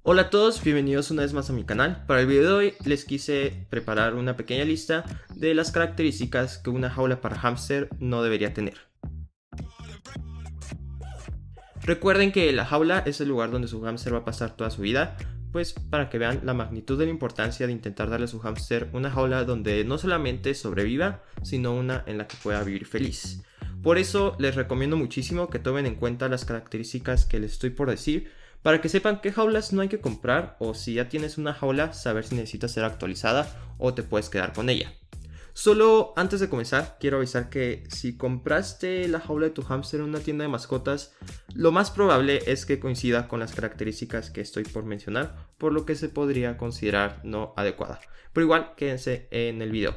Hola a todos, bienvenidos una vez más a mi canal. Para el video de hoy les quise preparar una pequeña lista de las características que una jaula para hámster no debería tener. Recuerden que la jaula es el lugar donde su hámster va a pasar toda su vida, pues para que vean la magnitud de la importancia de intentar darle a su hámster una jaula donde no solamente sobreviva, sino una en la que pueda vivir feliz. Por eso les recomiendo muchísimo que tomen en cuenta las características que les estoy por decir, para que sepan qué jaulas no hay que comprar, o si ya tienes una jaula, saber si necesita ser actualizada o te puedes quedar con ella. Solo antes de comenzar, quiero avisar que si compraste la jaula de tu hámster en una tienda de mascotas, lo más probable es que coincida con las características que estoy por mencionar, por lo que se podría considerar no adecuada. Pero igual, quédense en el video.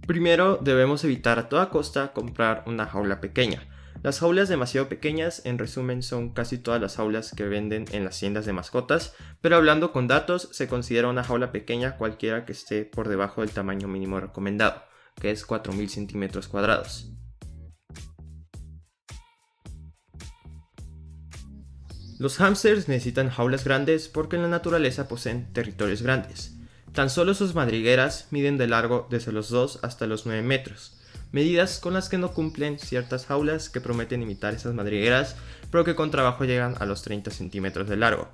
Primero, debemos evitar a toda costa comprar una jaula pequeña. Las jaulas demasiado pequeñas, en resumen, son casi todas las jaulas que venden en las tiendas de mascotas, pero hablando con datos, se considera una jaula pequeña cualquiera que esté por debajo del tamaño mínimo recomendado, que es 4000 centímetros cuadrados. Los hámsters necesitan jaulas grandes porque en la naturaleza poseen territorios grandes. Tan solo sus madrigueras miden de largo desde los 2 hasta los 9 metros. Medidas con las que no cumplen ciertas jaulas que prometen imitar esas madrigueras, pero que con trabajo llegan a los 30 centímetros de largo.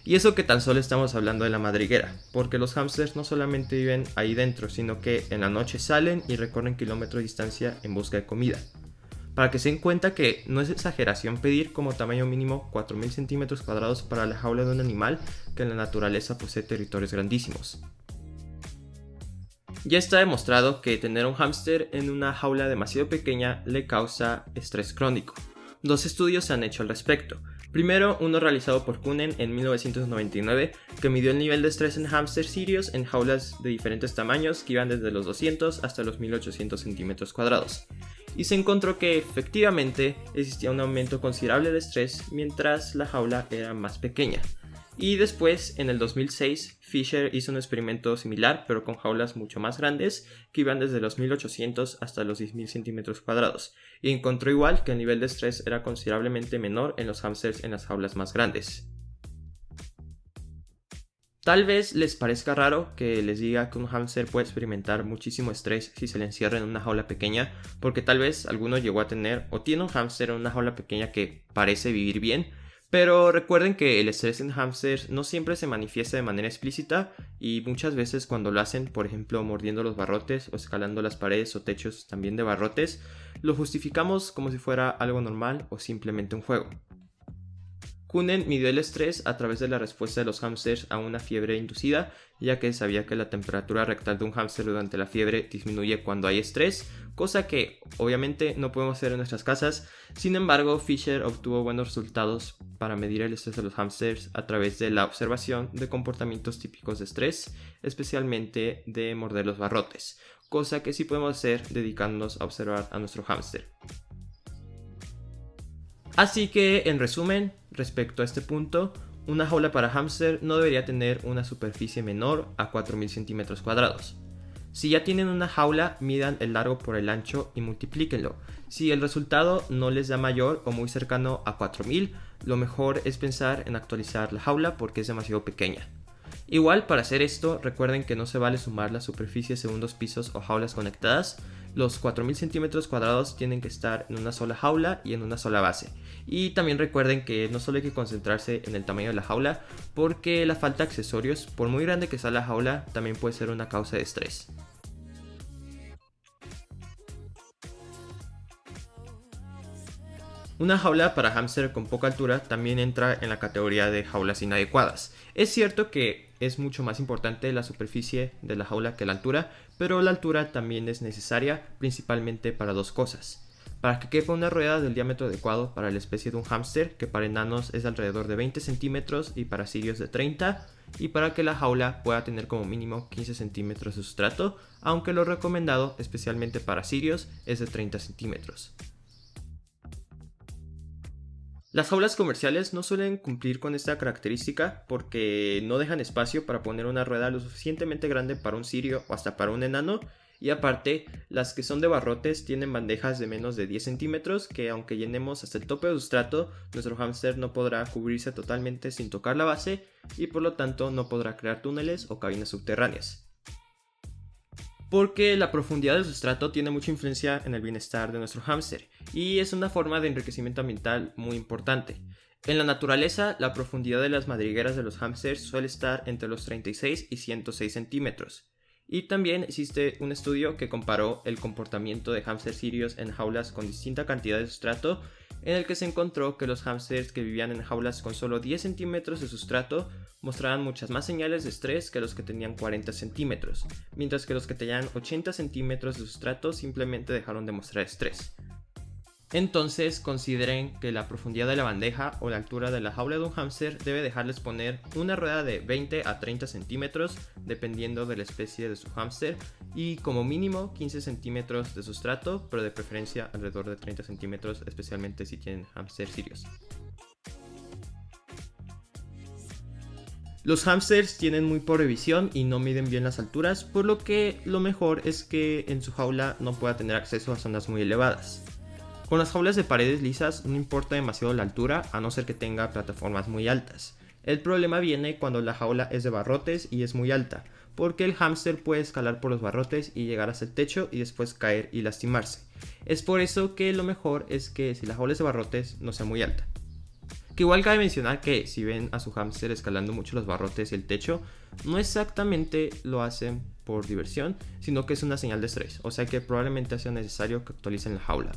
Y eso que tan solo estamos hablando de la madriguera, porque los hámsters no solamente viven ahí dentro, sino que en la noche salen y recorren kilómetros de distancia en busca de comida. Para que se den cuenta que no es exageración pedir como tamaño mínimo 4000 centímetros cuadrados para la jaula de un animal que en la naturaleza posee territorios grandísimos. Ya está demostrado que tener un hámster en una jaula demasiado pequeña le causa estrés crónico. Dos estudios se han hecho al respecto. Primero, uno realizado por Kunen en 1999, que midió el nivel de estrés en hámsters sirios en jaulas de diferentes tamaños que iban desde los 200 hasta los 1800 centímetros cuadrados. Y se encontró que efectivamente existía un aumento considerable de estrés mientras la jaula era más pequeña. Y después, en el 2006, Fisher hizo un experimento similar, pero con jaulas mucho más grandes, que iban desde los 1800 hasta los 10.000 centímetros cuadrados, y encontró igual que el nivel de estrés era considerablemente menor en los hámsters en las jaulas más grandes. Tal vez les parezca raro que les diga que un hámster puede experimentar muchísimo estrés si se le encierra en una jaula pequeña, porque tal vez alguno llegó a tener o tiene un hámster en una jaula pequeña que parece vivir bien. Pero recuerden que el estrés en hámsters no siempre se manifiesta de manera explícita, y muchas veces cuando lo hacen, por ejemplo mordiendo los barrotes o escalando las paredes o techos también de barrotes, lo justificamos como si fuera algo normal o simplemente un juego. Kunen midió el estrés a través de la respuesta de los hámsters a una fiebre inducida, ya que sabía que la temperatura rectal de un hámster durante la fiebre disminuye cuando hay estrés, cosa que obviamente no podemos hacer en nuestras casas. Sin embargo, Fisher obtuvo buenos resultados para medir el estrés de los hámsters a través de la observación de comportamientos típicos de estrés, especialmente de morder los barrotes, cosa que sí podemos hacer dedicándonos a observar a nuestro hámster. Así que, en resumen, respecto a este punto, una jaula para hámster no debería tener una superficie menor a 4000 centímetros cuadrados. Si ya tienen una jaula, midan el largo por el ancho y multiplíquenlo. Si el resultado no les da mayor o muy cercano a 4000, lo mejor es pensar en actualizar la jaula porque es demasiado pequeña. Igual, para hacer esto, recuerden que no se vale sumar las superficies según dos pisos o jaulas conectadas. Los 4000 centímetros cuadrados tienen que estar en una sola jaula y en una sola base. Y también recuerden que no solo hay que concentrarse en el tamaño de la jaula, porque la falta de accesorios, por muy grande que sea la jaula, también puede ser una causa de estrés. Una jaula para hámster con poca altura también entra en la categoría de jaulas inadecuadas. Es cierto que es mucho más importante la superficie de la jaula que la altura, pero la altura también es necesaria, principalmente para dos cosas. Para que quepa una rueda del diámetro adecuado para la especie de un hámster, que para enanos es de alrededor de 20 centímetros y para sirios de 30, y para que la jaula pueda tener como mínimo 15 centímetros de sustrato, aunque lo recomendado, especialmente para sirios, es de 30 centímetros. Las jaulas comerciales no suelen cumplir con esta característica porque no dejan espacio para poner una rueda lo suficientemente grande para un sirio o hasta para un enano, Y aparte, las que son de barrotes tienen bandejas de menos de 10 centímetros que aunque llenemos hasta el tope de sustrato, nuestro hámster no podrá cubrirse totalmente sin tocar la base y por lo tanto no podrá crear túneles o cabinas subterráneas. Porque la profundidad del sustrato tiene mucha influencia en el bienestar de nuestro hámster y es una forma de enriquecimiento ambiental muy importante. En la naturaleza, la profundidad de las madrigueras de los hámsters suele estar entre los 36 y 106 centímetros. Y también existe un estudio que comparó el comportamiento de hámsters sirios en jaulas con distinta cantidad de sustrato, en el que se encontró que los hámsters que vivían en jaulas con solo 10 centímetros de sustrato mostraban muchas más señales de estrés que los que tenían 40 centímetros, mientras que los que tenían 80 centímetros de sustrato simplemente dejaron de mostrar estrés. Entonces consideren que la profundidad de la bandeja o la altura de la jaula de un hámster debe dejarles poner una rueda de 20 a 30 centímetros dependiendo de la especie de su hámster y como mínimo 15 centímetros de sustrato, pero de preferencia alrededor de 30 centímetros, especialmente si tienen hámsters sirios. Los hámsters tienen muy pobre visión y no miden bien las alturas, por lo que lo mejor es que en su jaula no pueda tener acceso a zonas muy elevadas. Con las jaulas de paredes lisas no importa demasiado la altura a no ser que tenga plataformas muy altas. El problema viene cuando la jaula es de barrotes y es muy alta, porque el hámster puede escalar por los barrotes y llegar hasta el techo y después caer y lastimarse. Es por eso que lo mejor es que si la jaula es de barrotes no sea muy alta. Que igual cabe mencionar que si ven a su hámster escalando mucho los barrotes y el techo, no exactamente lo hacen por diversión, sino que es una señal de estrés, o sea que probablemente sea necesario que actualicen la jaula.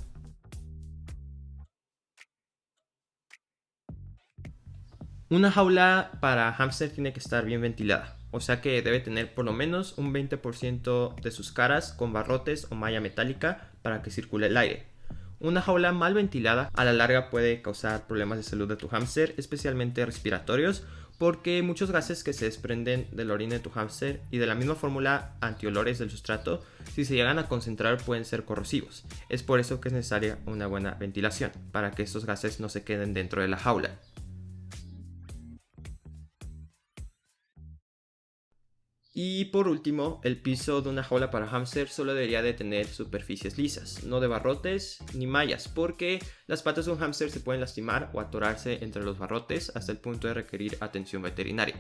Una jaula para hámster tiene que estar bien ventilada, o sea que debe tener por lo menos un 20% de sus caras con barrotes o malla metálica para que circule el aire. Una jaula mal ventilada a la larga puede causar problemas de salud de tu hámster, especialmente respiratorios, porque muchos gases que se desprenden de la orina de tu hámster y de la misma fórmula antiolores del sustrato, si se llegan a concentrar pueden ser corrosivos. Es por eso que es necesaria una buena ventilación, para que estos gases no se queden dentro de la jaula. Y por último, el piso de una jaula para hámster solo debería de tener superficies lisas, no de barrotes ni mallas, porque las patas de un hámster se pueden lastimar o atorarse entre los barrotes hasta el punto de requerir atención veterinaria.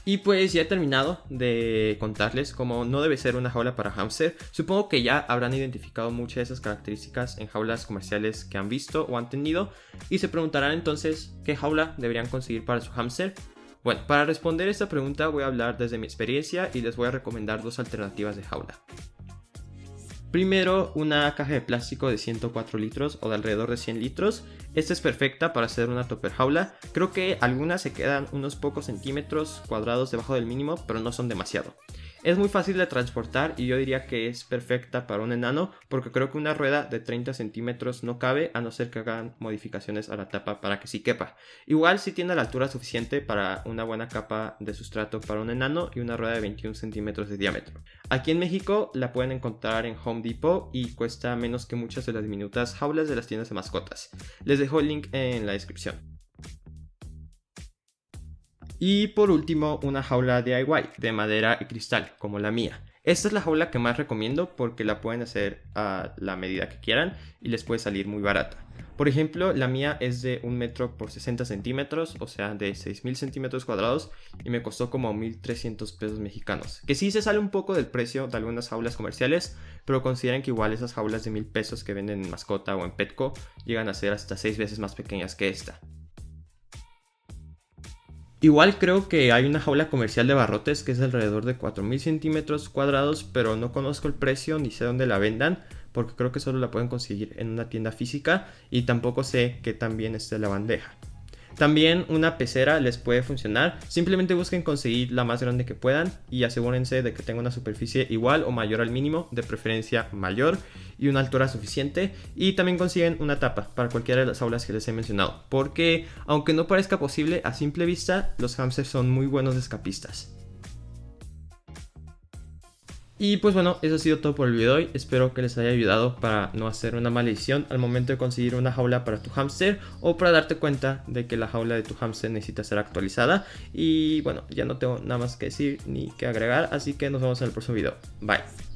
Y pues ya he terminado de contarles cómo no debe ser una jaula para hámster. Supongo que ya habrán identificado muchas de esas características en jaulas comerciales que han visto o han tenido y se preguntarán entonces qué jaula deberían conseguir para su hámster. Bueno, para responder esta pregunta voy a hablar desde mi experiencia y les voy a recomendar dos alternativas de jaula. Primero, una caja de plástico de 104 litros o de alrededor de 100 litros. Esta es perfecta para hacer una topper jaula. Creo que algunas se quedan unos pocos centímetros cuadrados debajo del mínimo, pero no son demasiado. Es muy fácil de transportar y yo diría que es perfecta para un enano porque creo que una rueda de 30 centímetros no cabe a no ser que hagan modificaciones a la tapa para que sí quepa. Igual sí tiene la altura suficiente para una buena capa de sustrato para un enano y una rueda de 21 centímetros de diámetro. Aquí en México la pueden encontrar en Home Depot y cuesta menos que muchas de las diminutas jaulas de las tiendas de mascotas. Les dejo el link en la descripción. Y por último, una jaula DIY de madera y cristal, como la mía. Esta es la jaula que más recomiendo porque la pueden hacer a la medida que quieran y les puede salir muy barata. Por ejemplo, la mía es de 1 metro por 60 centímetros, o sea, de 6.000 centímetros cuadrados y me costó como 1.300 pesos mexicanos. Que sí se sale un poco del precio de algunas jaulas comerciales, pero consideren que igual esas jaulas de 1.000 pesos que venden en Mascota o en Petco llegan a ser hasta 6 veces más pequeñas que esta. Igual creo que hay una jaula comercial de barrotes que es de alrededor de 4.000 centímetros cuadrados, pero no conozco el precio ni sé dónde la vendan, porque creo que solo la pueden conseguir en una tienda física y tampoco sé qué tan bien esté la bandeja. También una pecera les puede funcionar, simplemente busquen conseguir la más grande que puedan y asegúrense de que tenga una superficie igual o mayor al mínimo, de preferencia mayor, y una altura suficiente, y también consiguen una tapa para cualquiera de las jaulas que les he mencionado, porque aunque no parezca posible a simple vista, los hámsters son muy buenos escapistas. Y pues bueno, eso ha sido todo por el video de hoy. Espero que les haya ayudado para no hacer una maldición al momento de conseguir una jaula para tu hámster, o para darte cuenta de que la jaula de tu hámster necesita ser actualizada. Y bueno, ya no tengo nada más que decir ni que agregar, así que nos vemos en el próximo video. Bye.